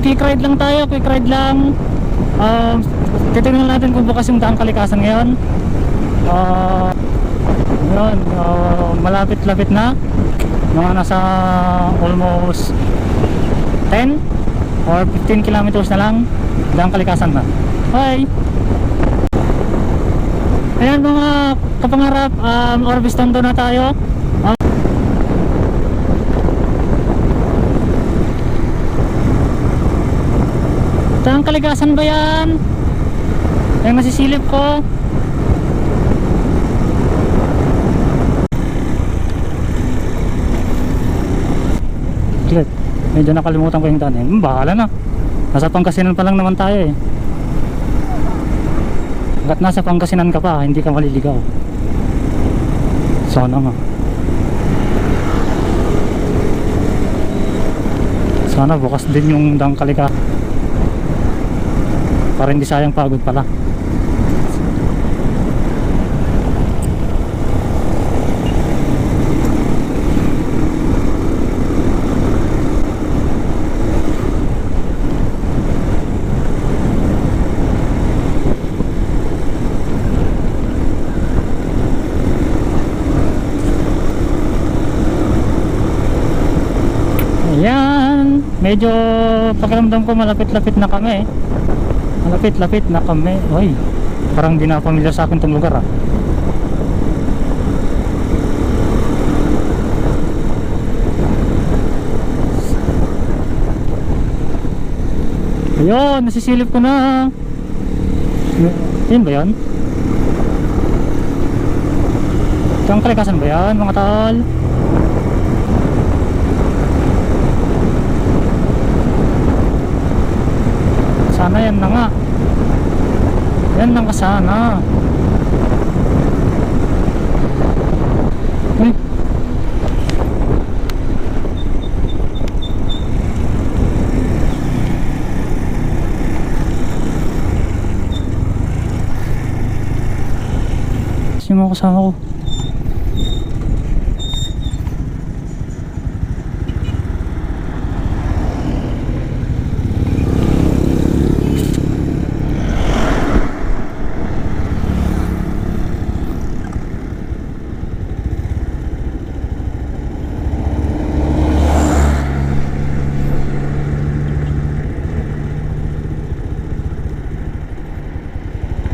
quick ride lang tayo, quick ride lang. Titignan natin kung bukas yung daang kalikasan ngayon. Yun, malapit-lapit na. Mga nasa almost 10 or 15 kilometers na lang daang kalikasan na. Hi! Ayan mga kapangarap, Orbis Tondo na tayo. Daang kalikasan ba yan? Yung nasisilip ko. Medyo nakalimutan ko yung daan. Bahala na. Nasa Pangasinan pa lang naman tayo eh. Hanggat nasa Pangasinan ka pa, hindi ka maliligaw. Sana nga. Sana bukas din yung daang kalikasan para hindi sayang pagod pala. Ayan, medyo pakiramdam ko malapit-lapit na kami. Malapit-lapit na kami. Oy, parang di na familiar sa akin tong lugar ah. Ayun, nasisilip ko na. Yun ba yan? Ito ang kalikasan ba yan mga tol? Sana yan na nga. Yan lang ka sana. Uy. Kasi mga kasama ko.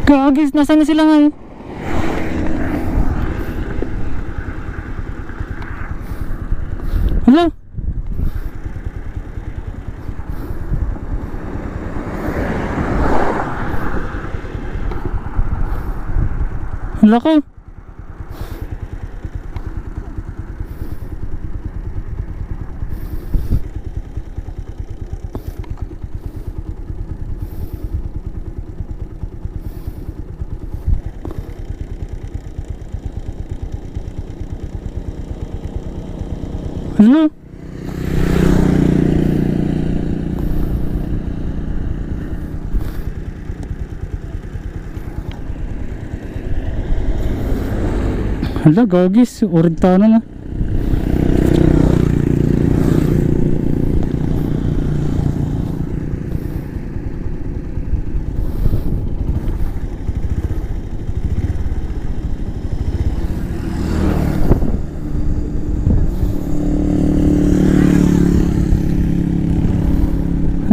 Gagis, nasaan na sila ngayon? Hala? Hala ko? Ano? Hala, gagis, orintanan na.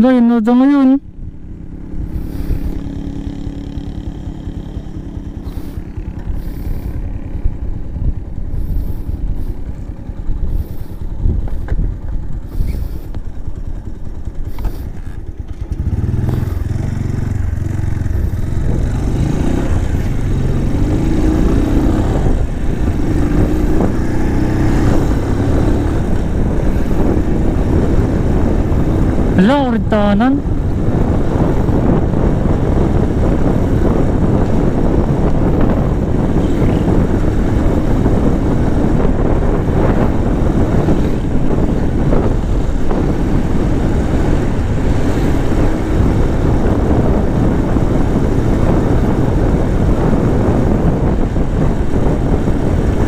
Hala, yun na daw ngayon. Hala, orintanan.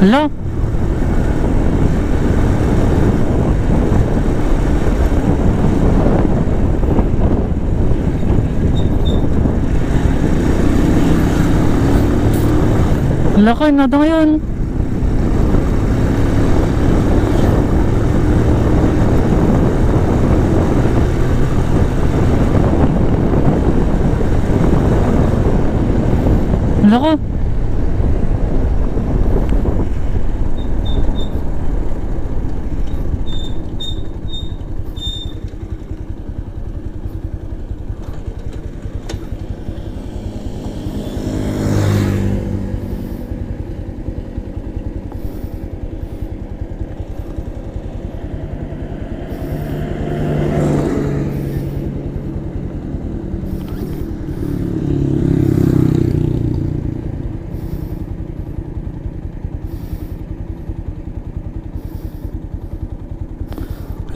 Hala. Wala ko, nada ngayon. Wala ko.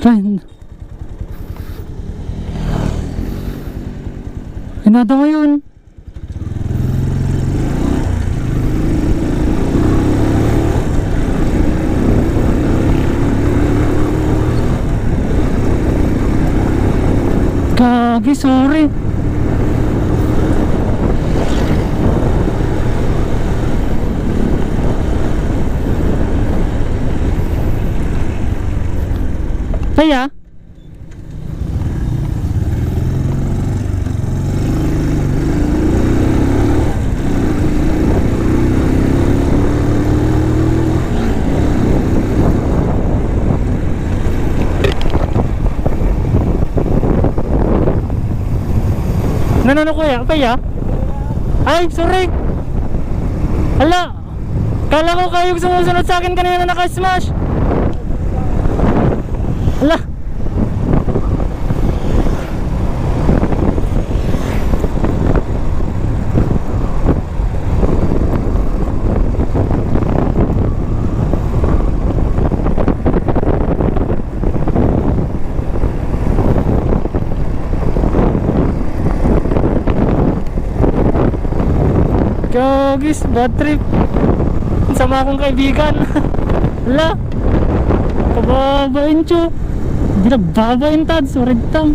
Ay, nada ngayon. Gagi, sorry. Kaya Nanono kuya, Paya? Ay, sorry. Hala, kala ko kayo yung sumusunod sa akin kanina na naka-smash. Hala. Gagis, bad trip. Sama akong kaibigan. Hala, kababain siya. Hindi nagbabain tad, surid tam.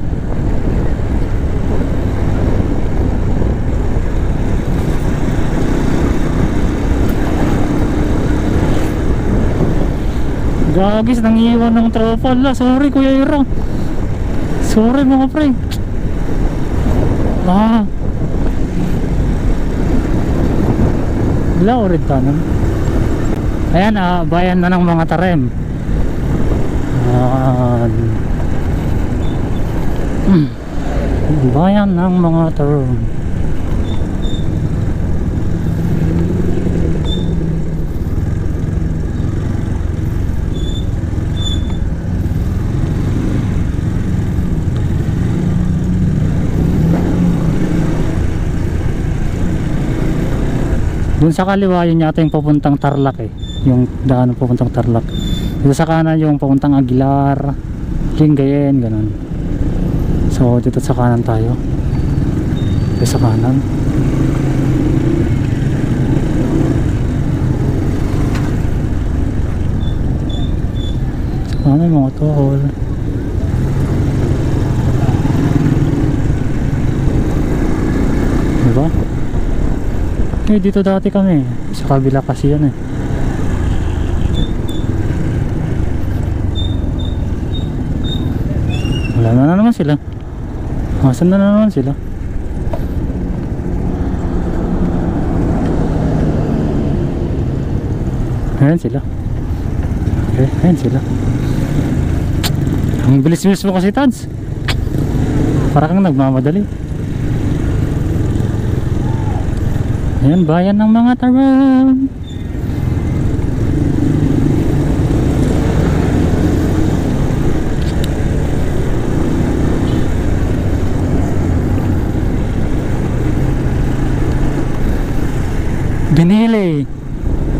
Gagis, nangiiwan ng tropa. Hala, sorry Kuya Ira. Sorry mga pre. Wala, urid tanan. Ayan, bayan na ng mga Tarem. Bayan ng mga Tarem. Doon sa kaliwa yun yata yung papuntang Tarlac eh. Yung daan papuntang Tarlac. Dito sa kanan yung papuntang Aguilar, Lingayen, ganun. So dito sa kanan tayo. Dito sa kanan. Sa kanan mga tohol. Diba? Eh, dito dati kami sa kabila kasi yan eh. Wala na naman sila. Asan na naman sila? Ayan sila. Okay, ayan sila. Ang bilis-bilis mo kasi Tads. Para kang nagmamadali. Ayan, bayan ng mga Tarem. Binili.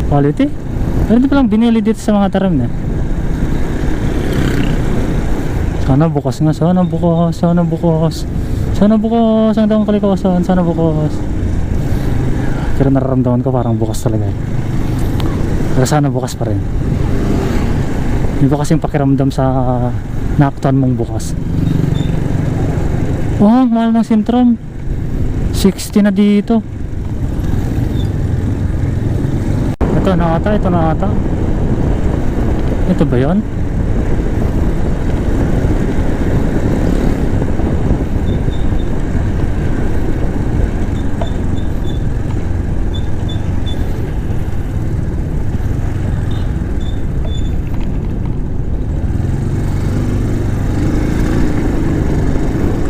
Quality? Pero di palang binili dito sa mga Tarem na. Sana bukas nga, sana bukas, sana bukas. Sana bukas, ang daong kalikasan, sana bukas. Pero nararamdaman ko parang bukas talaga eh. Pero sana bukas pa rin. Iba kasing pakiramdam sa naaktuhan mong bukas. Oh, mahal ng Sintrom. 60 na dito. Ito na ata, ito na ata. Ito ba yun?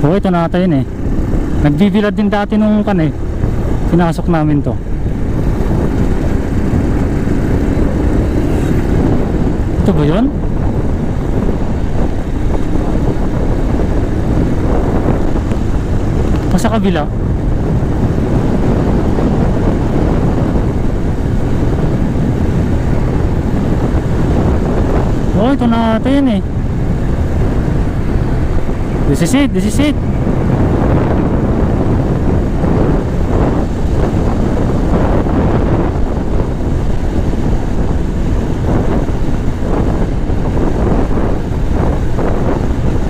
Oo, ito na ata yun eh. Nagbibilad din dati nung pinasok namin to. Ito ba yun? O sa kabila? Oh, ito na ata yun eh. This is it, this is it.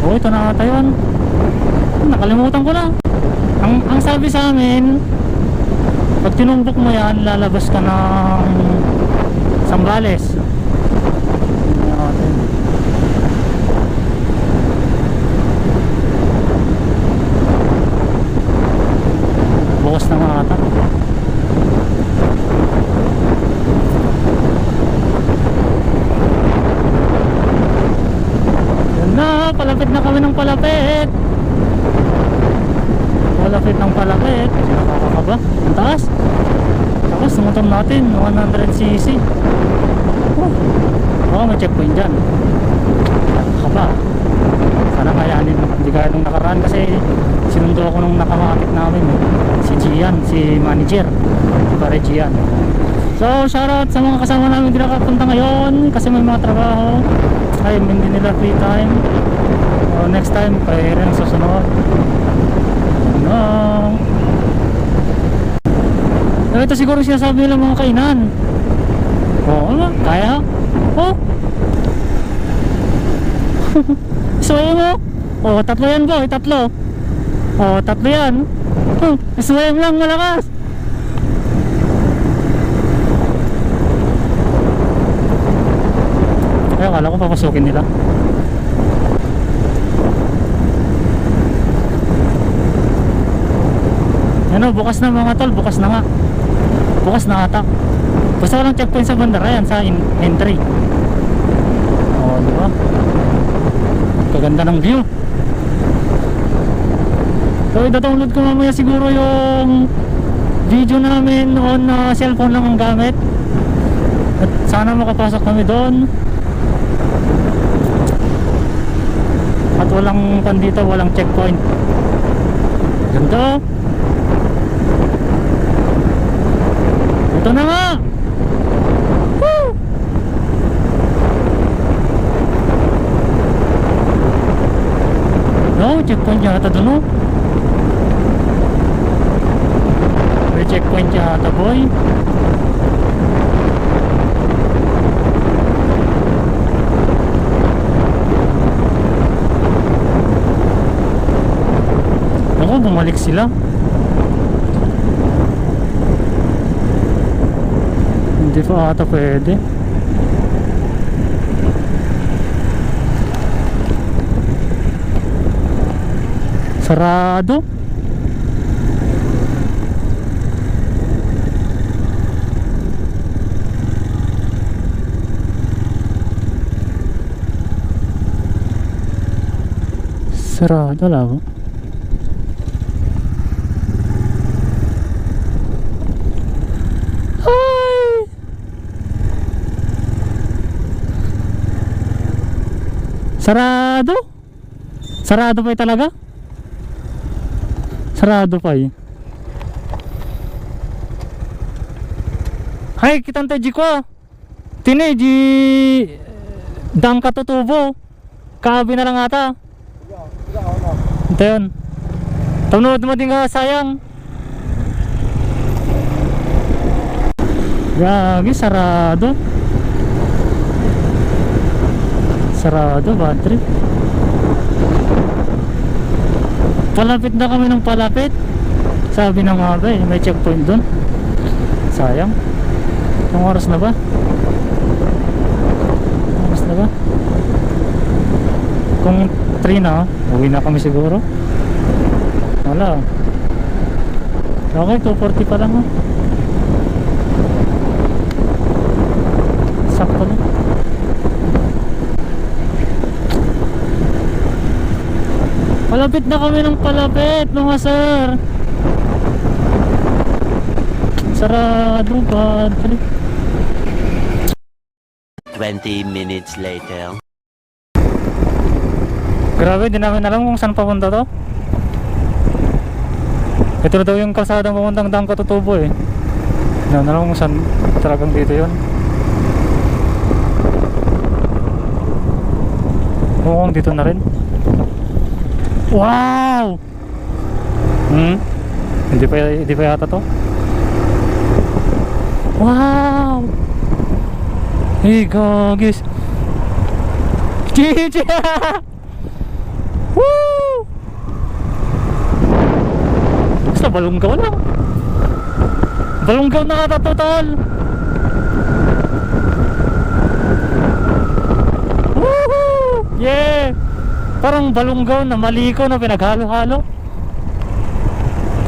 Oh, ito na ata yun. Nakalimutan ko na. Ang sabi sa amin, pag tinumbok mo yan, lalabas ka ng Sambales. Bukas na nga ata. Yan na, palapit na kami ng palapit. Palapit ng palapit. Nakakakaba. Ang taas. Tapos motor natin 100cc. Oh, baka may checkpoint dyan. Nakakaba. Sana kayanin. Hindi kaya nung nakaraan kasi sinundo ako nung nakamakit namin si Gian, si manager, si pare Gian. So shoutout sa mga kasama namin hindi nakapunta ngayon kasi may mga trabaho ay hindi nila free time. So next time kaya rin sa susunod. Ito siguro sinasabi nila mga kainan. Ano? Kaya? Oh? Isuwayo mo? Oh, tatlo yan boy, tatlo. Oh, tatlo yan. Isuwayo lang malakas. Ay, akala ko papasukin nila. Ano, bukas na mga tol, bukas na nga. Bukas na ata. Basta walang checkpoint sa bandara yan, sa entry. Oh, diba? Kaganda ng view. So, ida-download ko mamaya siguro yung video namin on cellphone lang ang gamit. At sana makapasok kami doon. At walang pandito, walang checkpoint. Ganda. Ito na nga. Woo! No, checkpoint yata doon, no? May checkpoint yata, boy. Ako, bumalik sila. Hindi pa ata pwede. Sarado. Sarado lang. Sarado? Sarado pa talaga? Sarado pa eh. Hay, kitang tayo ko. Tine, di dang katutubo. Kabi na lang ata. Ito yun. Tunod mo din ka, sayang. Gagi, sarado. Sarado, bad trip. Palapit na kami ng palapit. Sabi ng mga may checkpoint dun. Sayang. Anong oras na ba? Oras na ba? Kung 3 na, uwi na kami siguro. Wala. Okay, 2:40 pa lang oh. Sakto na. Palapit na kami ng palapit mga sir. Sarado ba? 20 minutes later. Grabe, di namin alam kung saan papunta to. Ito na daw yung kalsadang papuntang Daang Katutubo eh. Di namin alam kung saan talagang dito yun. Mukhang dito na rin. Wow! Hindi pa yata to. Wow! Hey, gagis. Chicha! Woo! Basta balunggaw lang. Balunggaw na ata total. Woohoo! Yeah! Parang balunggaw na maliko na pinaghalo-halo.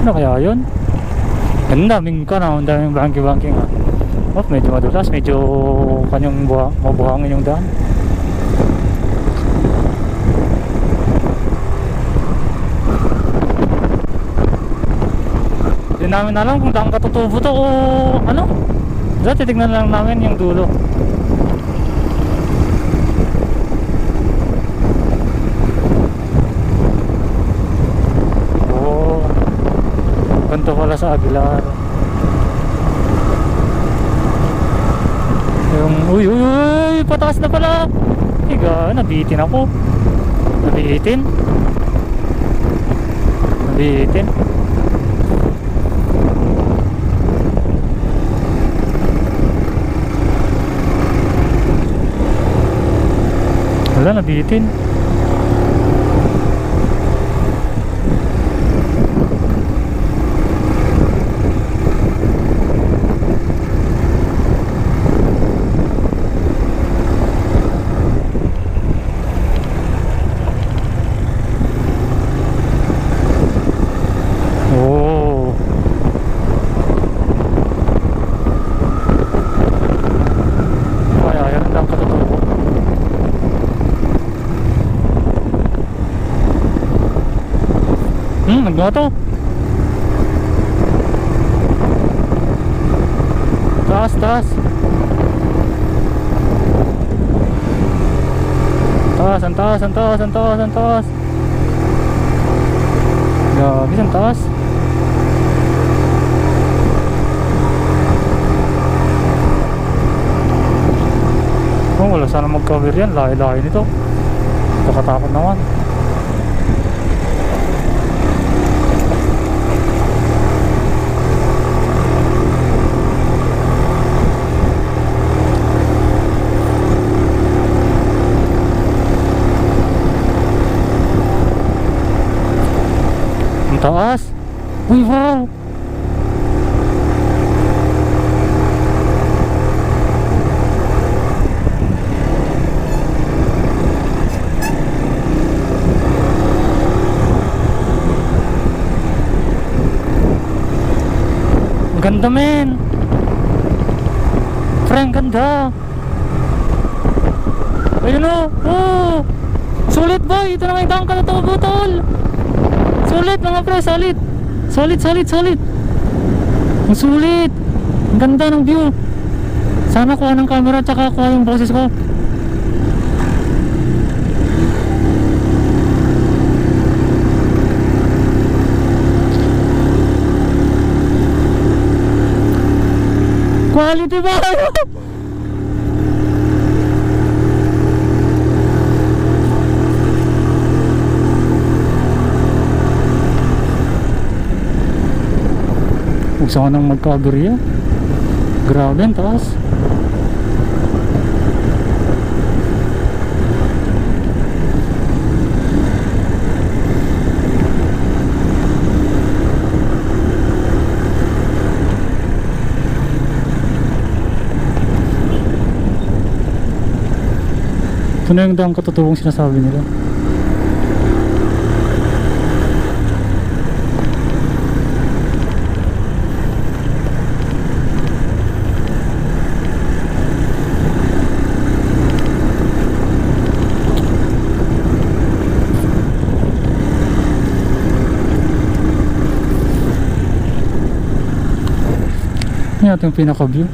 Ano kaya yun? Ang daming ka na, ang daming bangki-bangki nga. Oh, medyo madulas, medyo kanyang mabuhangin yung daan. Hindi namin alam kung Daang Katutubo to o ano. Dati titignan lang namin yung dulo. Oh, ganito pala sa Aguilar. Yung uy, pataas na pala. Higa, nabitin ako. Nabitin. Wala, nabitin. Nagmoto. Taas. Taas, ang taas. Grabe, ang taas. Oh, wala sana mag-cover yan. Lahi-lahi nito. Kakatakot naman. Taas. Uy, wow. Ganda, men. Frank, ganda. Ayun o. Oh. Sulit, boy. Ito na may Daang Katutubo, tol. Sulit mga pre, solid. Ang sulit. Ang ganda ng view. Sana kuha ng camera tsaka kuha yung boses ko. Quality ba? Huwag sa nang magkaberya. Grabe ang taas. Ito na yung daang katutubong sinasabi nila. Yan ito yung pinaka-view.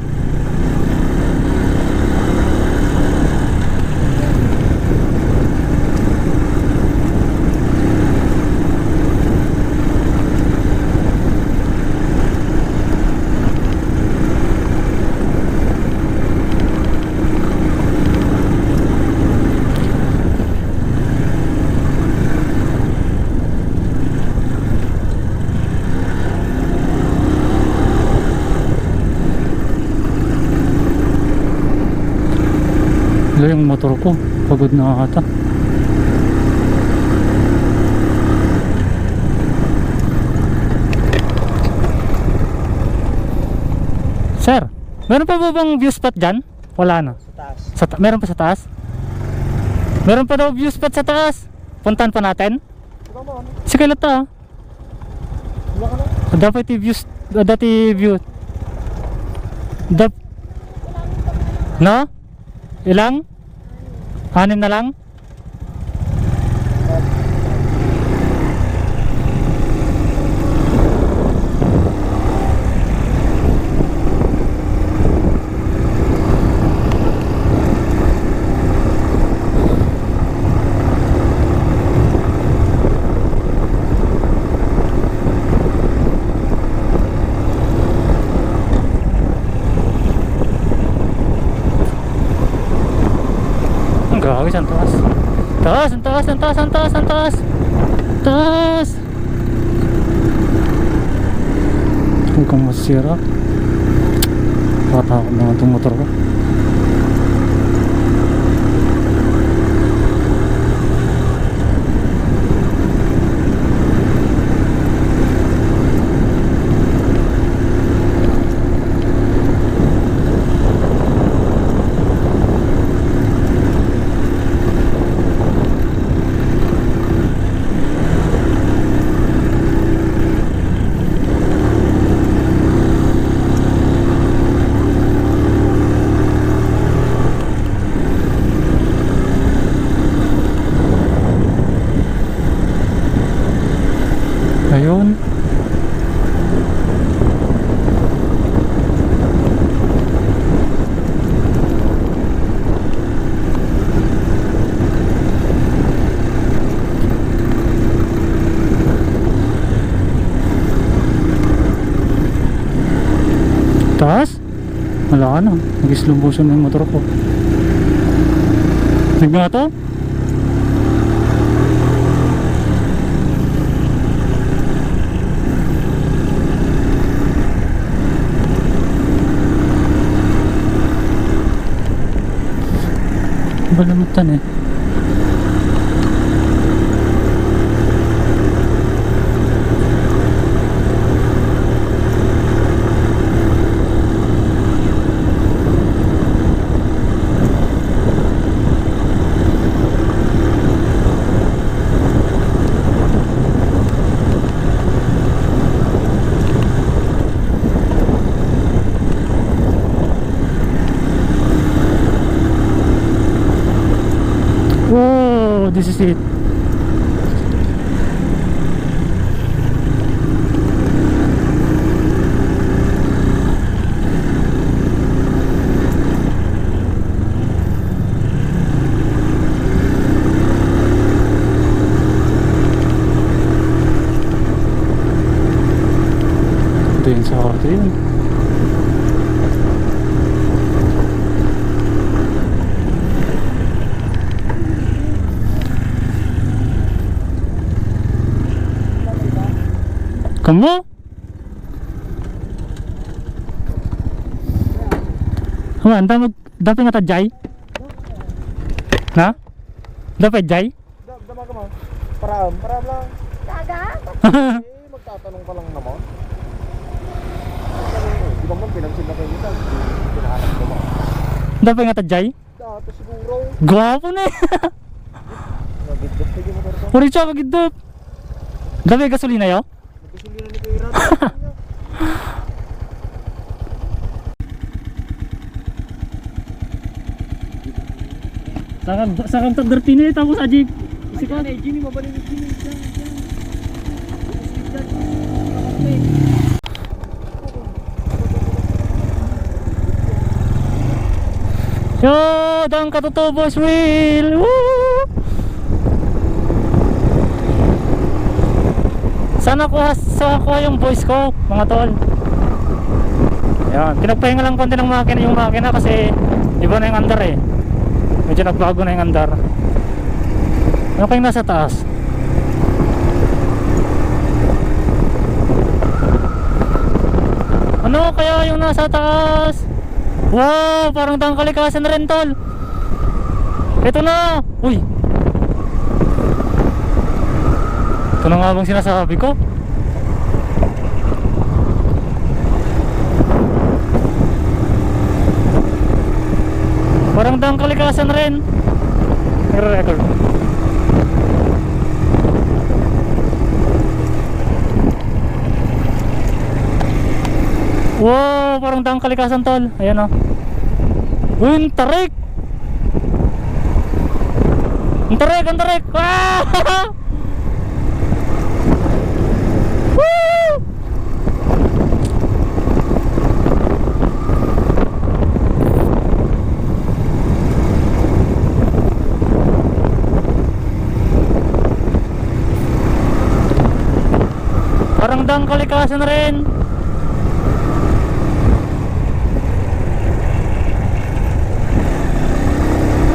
Wala yung motor ko, pagod na ata. Sir, meron pa ba bang view spot dyan? Wala na. Sa taas. Meron pa sa taas? Meron pa daw view spot sa taas. Puntahan pa natin. Ikaw mo, ano? Sige lang ta. Wala ka na? Dapat i-view. Dati view. No? Ilang? 6 na lang? Grabe, ang taas. Taas, ang taas, ang taas, ang taas, ang taas. Taas. Huwag kang masira. Patakot naman itong motor ko. Ayun. Taas? Wala ka na. Nag-slow motion na yung motor ko. Tignan nga to. Balamutan eh. Whoa, this is it. Ito yun sa atin. Kamu? Wah, dapat nga tajay? Na? Dapat jay? Dama ka mo. Param lang. Dagat? Magtatanong ka lang naman. Di ba man pinagsin na kayo nito? Pinahanap ko mo. Dapat nga tajay? Dato siguro. Gwapo na eh. Nagidot pa yung motor ko. Puri siya kagidop. Dami gasolina yo? Nagkasulina ni Kuya Rat. Sakang tagdartini tapos ajik. Si Kuya Jimmy, mabalik ni Jimmy. Yo, dang katutubos wheel. Woo! Sana kuha yung voice ko, mga tol. Ayan, pinagpahinga lang konti ng makina yung makina kasi iba na yung andar eh. Medyo nagbago na yung andar. Ano kayong nasa taas? Ano kaya yung nasa taas? Wow, parang tangkalikasan na rin tol. Ito na. Uy. Ito na nga bang sinasabi ko? Parang tangkalikasan na rin. Nagre-record. Wow, parang dang kalikasan tol. Ayan o. Uy, ang tarik. Ang tarik, ang tarik. Ah! Woo! Parang dang kalikasan na rin.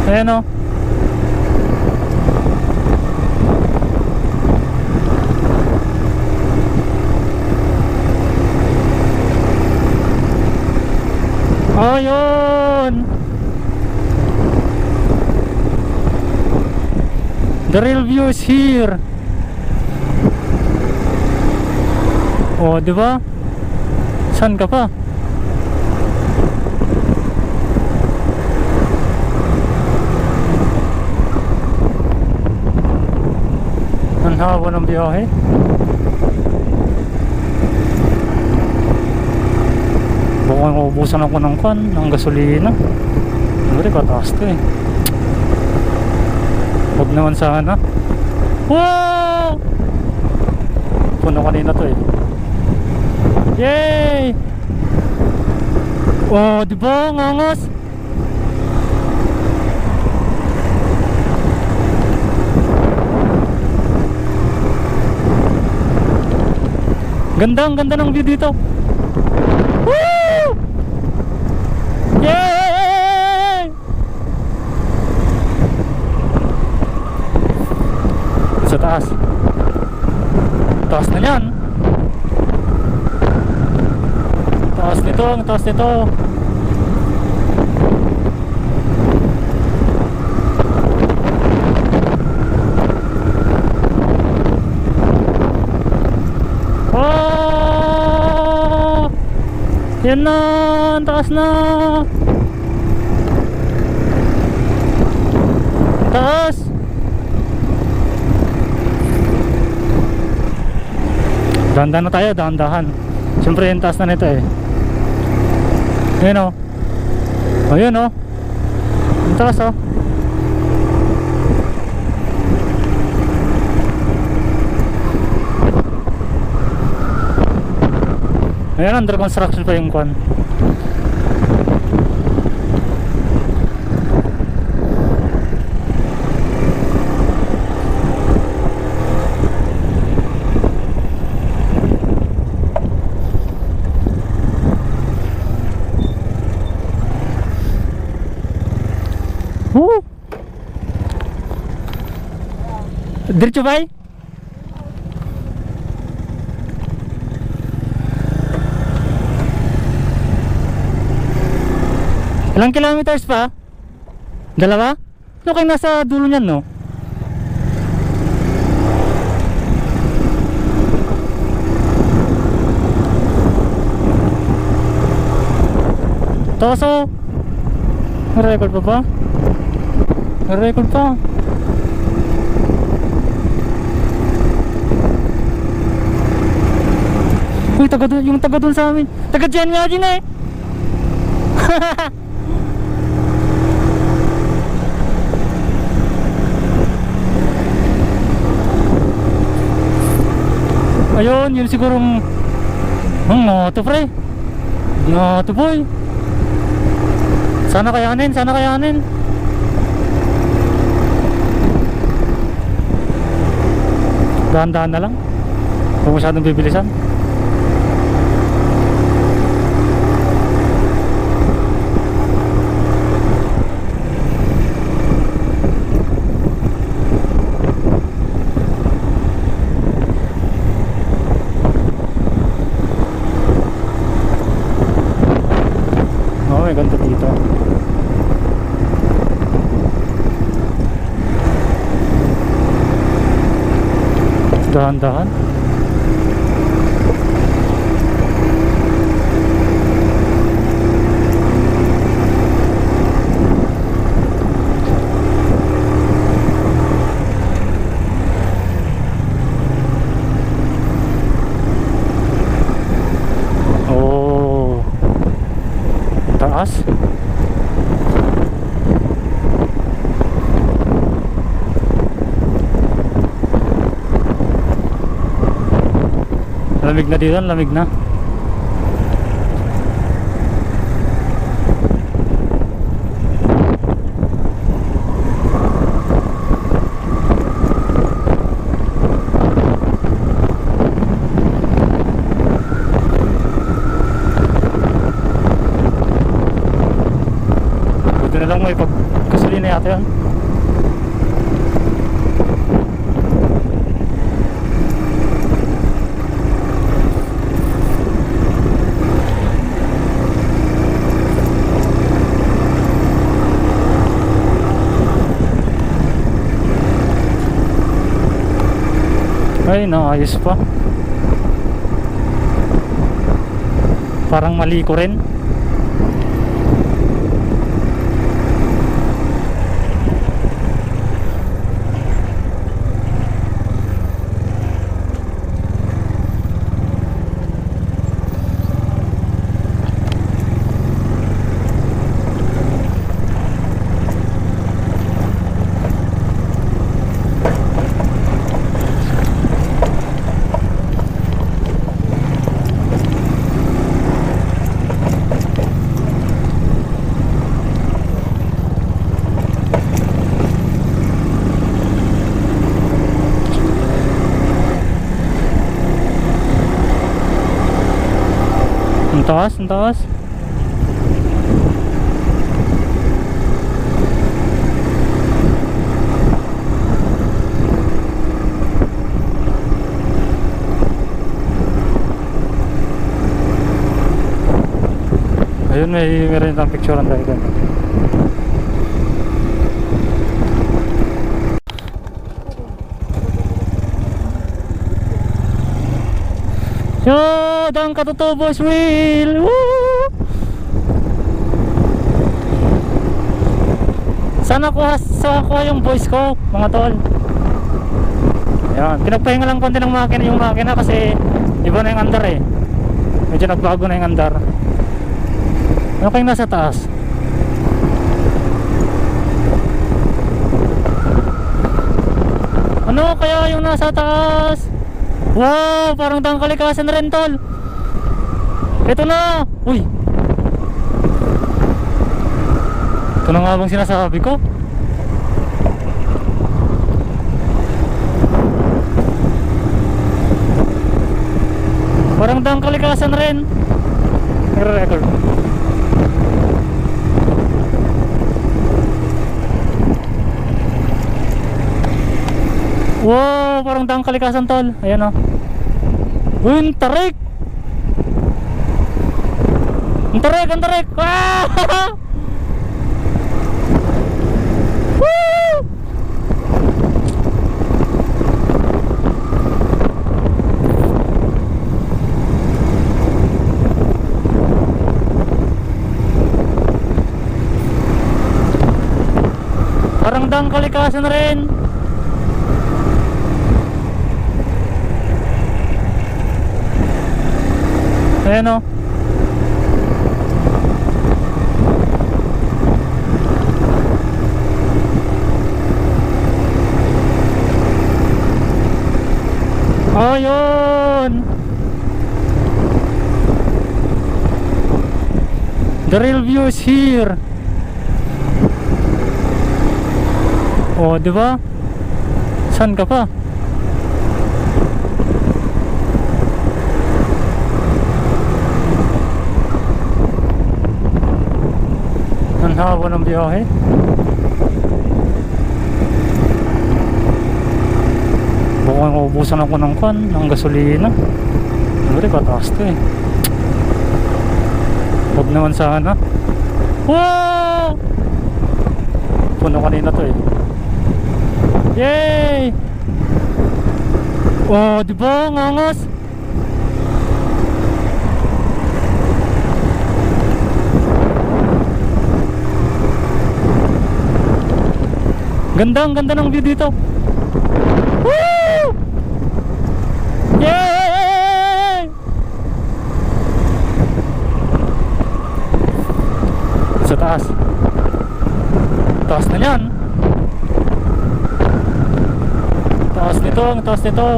Ayan o. Ayun. The real view is here. Oh, di ba? Saan ka pa? Ang haba ng biyahe. Baka maubusan ako ng gasolina. Siyempre kataas to eh. Huwag naman sana. Wow! Puno kanina to eh. Yay! Oh, diba? Ang angas. Ganda, ang ganda ng view dito. Woo! Yay! Sa taas. Taas na yan. Taas nito, ang taas nito. Yan na, ang taas na. Taas. Dahan-dahan na tayo, dahan-dahan. Siyempre yung taas na nito eh. Ayan o. Ayan o. Ang taas o. Ayan, under construction pa yung kwan. Woo! Diretso ba? Ilang kilometers pa? Dalawa? Ano kayo nasa dulo niyan, no? Toso? May record pa ba? Record pa. Uy, yung taga dun sa amin. Taga dyan nga din eh. Ayun, yun sigurong ngoto pre. Ngoto boy. Sana kayanin, sana kayanin. Dahan-dahan na lang. Huwag masyadong bibilisan. May ganda dito. Dahan-dahan. Oh, taas. Lamig na dito, lamig na. Buti na lang may pagkasalina yata yan. Ay, naayos pa. Parang mali ko rin. Ang taas, ang taas. Ayun, meron yung picture ang dahil. Yo, dang katuto boys wheel. Woo! Sana kuha yung voice ko, mga tol. Ayan, pinagpahinga lang konti ng makina yung makina kasi iba na yung andar eh. Medyo nagbago na yung andar. Ano kayong nasa taas? Ano kaya yung nasa taas? Wow, parang tangkalikasan na rin tol. Ito na. Uy, ito na nga bang sinasabi ko. Parang tangkalikasan na rin. Record. Wow, parang tangkalikasan tol. Ayan o. Uy, ang tarik. Ang tarik, ang tarik. Ah! Woo! Narangdang kalikasan rin. Ayan o. Ayun. The real view is here. Oh, di ba? Saan ka pa? Ang haba ng biyahe. Mukhang maubusan ako ng gasolina. Siyempre, pataas to eh. Huwag naman sana. Wow! Puno kanina to eh. Yay! Oh, di ba? Ang angas. Ganda, ang ganda ng view dito. Woo! Yay! Sa taas. Taas na yan. Taas nito, ang taas nito.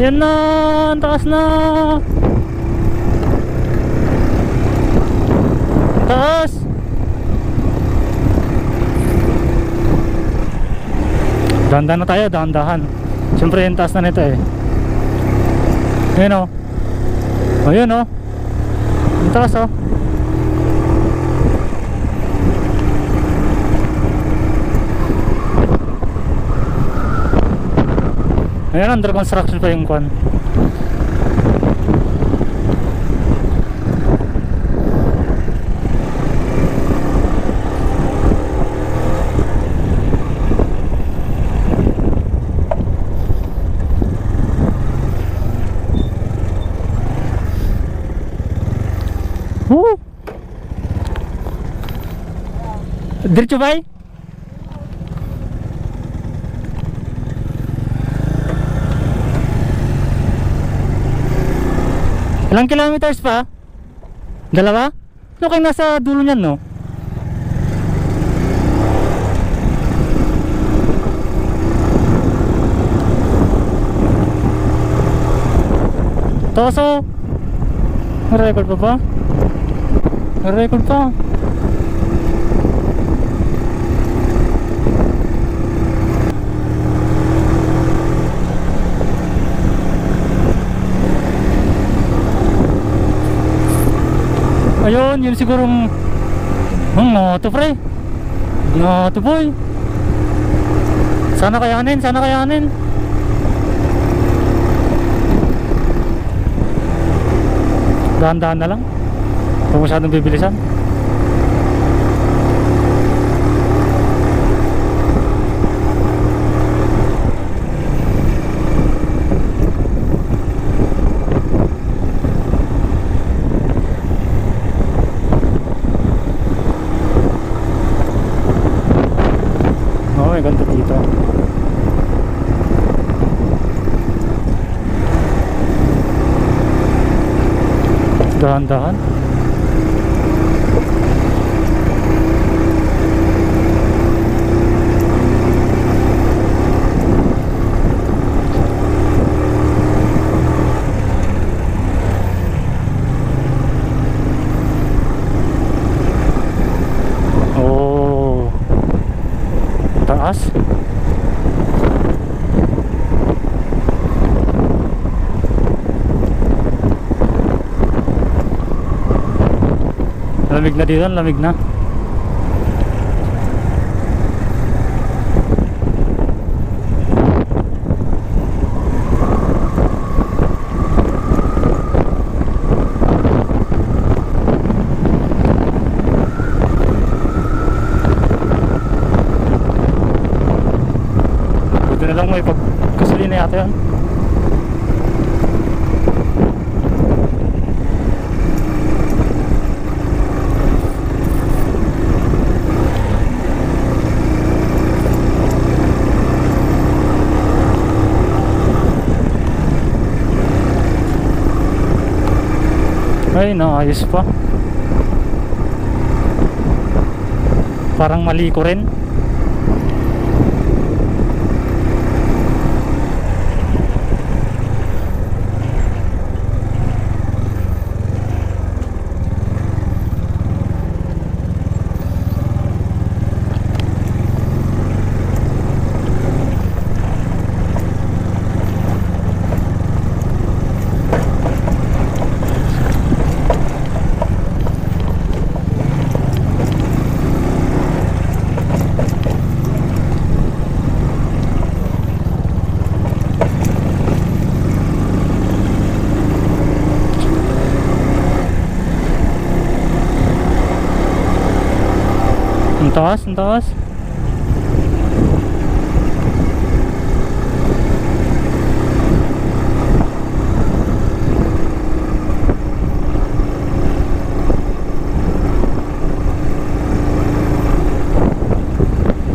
Yan na, ang taas na. Taas. Dahan-dahan na tayo, dahan-dahan. Siyempre yung taas na nito eh. Ayan o. Ayan o. Ang taas o. Ayan, under construction pa yung kwan. Woo! Diretso ba? Ilang kilometers pa? Dalawa? Okay, nasa dulo niyan, no? Toso! Record pa ba? Record pa. Ayun, yun sigurong to pre. To boy. Sana kayanin, sana kayanin. Dahan-dahan na lang. Huwag masyadong bibilisan. May ganda dito. Dahan-dahan. Oh, taas. Lamig na dito, lamig na. Doon na lang may pagkasulina yata yan. Ay, naayos pa. Parang mali ko rin. Ang taas.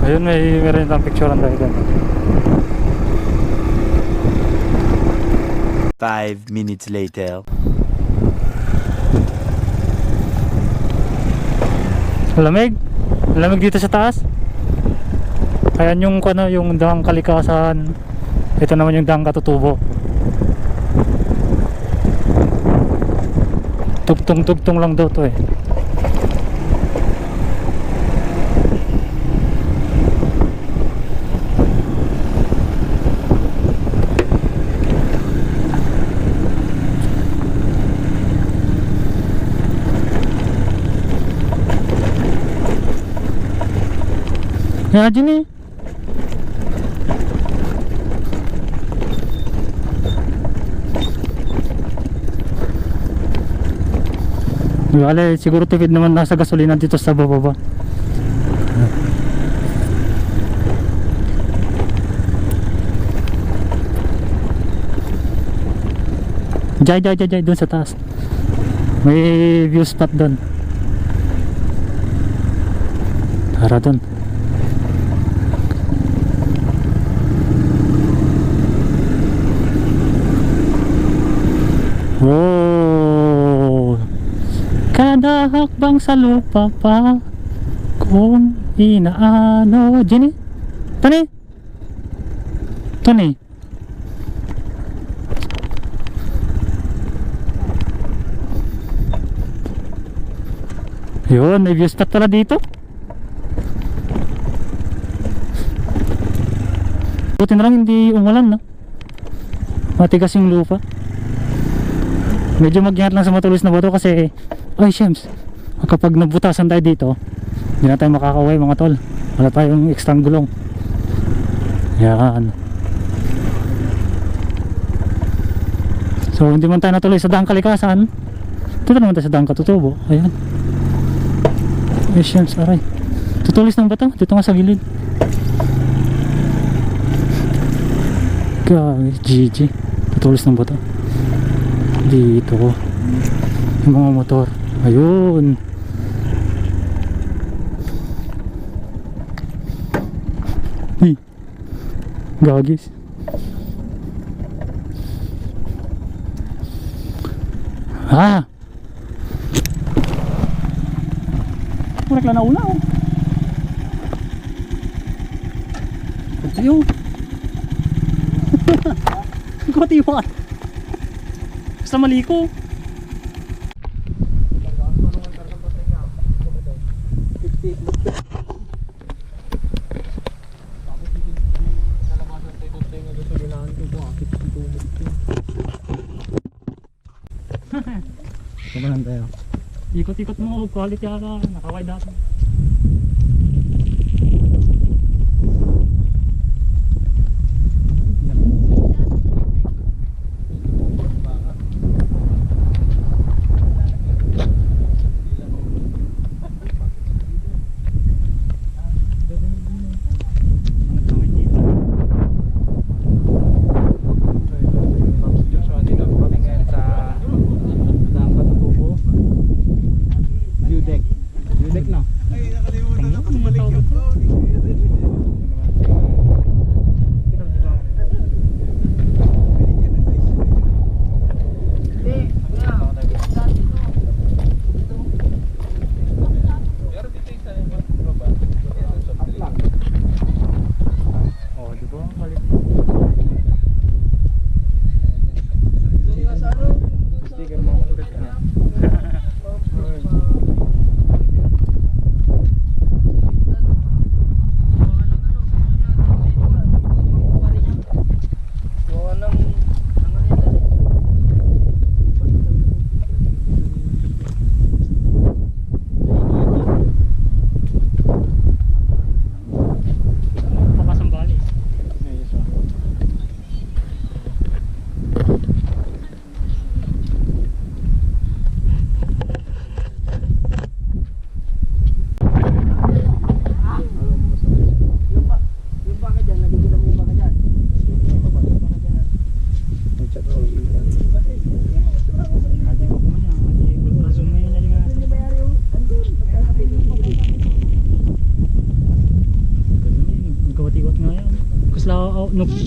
Ayun, meron lang picturean tayo dyan. 5 minutes later. Lamig dito sa taas. Ayan yung yung Daang Kalikasan. Ito naman yung Daang Katutubo. Tugtong lang daw to eh. Yan dyan eh. Wala, siguro tipid naman nasa gasolina dito sa bababa. Jay, dun sa taas. May view spot dun. Tara dun. Wow, kada hakbang sa lupa pa kung inaano. Jenny, Tony. Yun, may view spot pala dito. Buti na lang hindi umulan, no? Matigas yung lupa. Medyo mag-ingat lang sa matulis na bato kasi ay shems, kapag nabutasan tayo dito hindi na tayo makakaway mga tol. Wala tayong ekstrang gulong. Yan. So hindi man tayo natuloy sa Daang Kalikasan, dito naman tayo sa Daang Katutubo. Ayan. Ay shems, aray, tutulis ng bato dito nga sa gilid. GG, tutulis ng bato dito yung mga motor. Ayun, gagis. Kurek lang na una oh. Ayun. Kutiwan. Basta maliko. Kumahan tayo. Ikot-ikot mo, quality yata. Nakaway dati.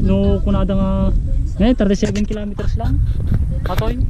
no kunada nga 37 kilometers lang. Katoy.